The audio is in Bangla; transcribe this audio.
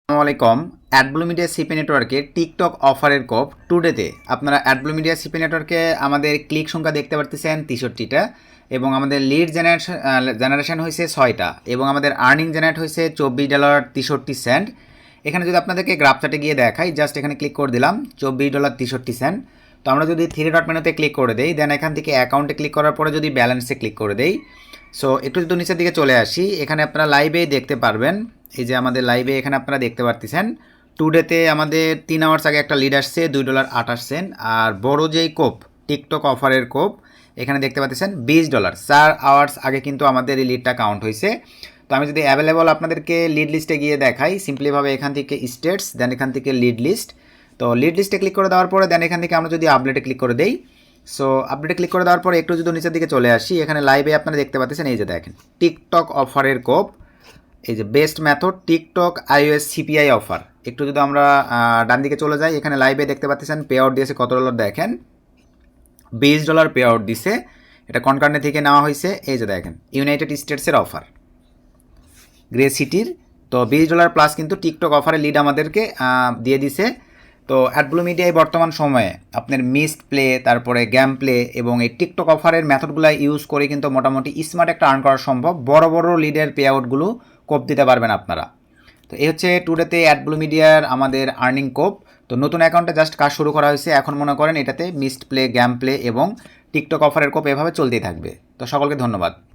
আসসালামু আলাইকুম। অ্যাডব্লু মিডিয়া সিপি নেটওয়ার্কের টিকটক অফারের কোপ টুডেতে আপনারা অ্যাডব্লু মিডিয়া সিপি নেটওয়ার্কে আমাদের ক্লিক সংখ্যা দেখতে পারতেছেন 63টা এবং আমাদের লিড জেনারেশন হয়েছে 6টা এবং আমাদের আর্নিং জেনারেট হয়েছে $24.63। এখানে যদি আপনাদেরকে গ্রাফ চার্টে গিয়ে দেখাই, জাস্ট এখানে ক্লিক করে দিলাম $24.63। তো আমরা যদি থ্রি ডট মেনুতে ক্লিক করে দেই, দেন এখান থেকে অ্যাকাউন্টে ক্লিক করার পরে যদি ব্যালেন্সে ক্লিক করে দেই, সো একটু যদি নিচের দিকে চলে আসি, এখানে আপনারা লাইভে দেখতে পারবেন। এই যে আমাদের লাইভে এখানে আপনারা দেখতে পারতেছেন টুডেতে আমাদের 3 আওয়ার্স আগে একটা লিড আসছে $2.28। আর বড় যেই কোপ টিকটক অফারের কোপ এখানে দেখতে পাচ্ছেন $20। 4 আওয়ার্স আগে কিন্তু আমাদের এই লিডটা কাউন্ট হয়েছে। তো আমি যদি অ্যাভেলেবল আপনাদেরকে লিড লিস্টে গিয়ে দেখাই, সিম্পলিভাবে এখান থেকে স্টেটস, দেন এখান থেকে লিড লিস্ট। তো লিড লিস্টে ক্লিক করে দেওয়ার পরে দেন এখান থেকে আমরা যদি আপডেটে ক্লিক করে দেই, সো আপডেটে ক্লিক করে দেওয়ার পরে একটু যদি নিচের দিকে চলে আসি, এখানে লাইভে আপনারা দেখতে পাচ্ছেন এই যে দেখেন টিকটক অফারের কোপ, এই যে best method TikTok iOS CPI offer. একটু যদি আমরা ডান দিকে চলে যাই, এখানে লাইভে দেখতে পাচ্ছেন পে আউট দিয়েছে কত ডলার, দেখেন $20 পে আউট দিছে। এটা কনকার্নে থেকে নেওয়া হয়েছে। এই যে দেখেন ইউনাইটেড স্টেটসের অফার, গ্রে সিটির। তো $20 প্লাস কিন্তু টিকটক অফারে লিড আমাদেরকে দিয়ে দিছে। তো অ্যাডব্লু মিডিয়ায় বর্তমান সময়ে আপনার মিসড প্লে, তারপরে গেম প্লে এবং এই টিকটক অফারের মেথডগুলো ইউজ করে কিন্তু মোটামুটি স্মার্ট একটা আর্ন করা সম্ভব। বড় বড় লিডের পে আউটগুলো কোপ দিতে পারবেন আপনারা। তো এই হচ্ছে টুডেতে অ্যাডব্লু মিডিয়ার আমাদের আর্নিং কোপ। তো নতুন অ্যাকাউন্টে জাস্ট কাজ শুরু করা হয়েছে, এখন মনে করেন এটাতে মিসড প্লে, গেম প্লে এবং টিকটক অফারের কোপ এভাবে চলতেই থাকবে। তো সকলকে ধন্যবাদ।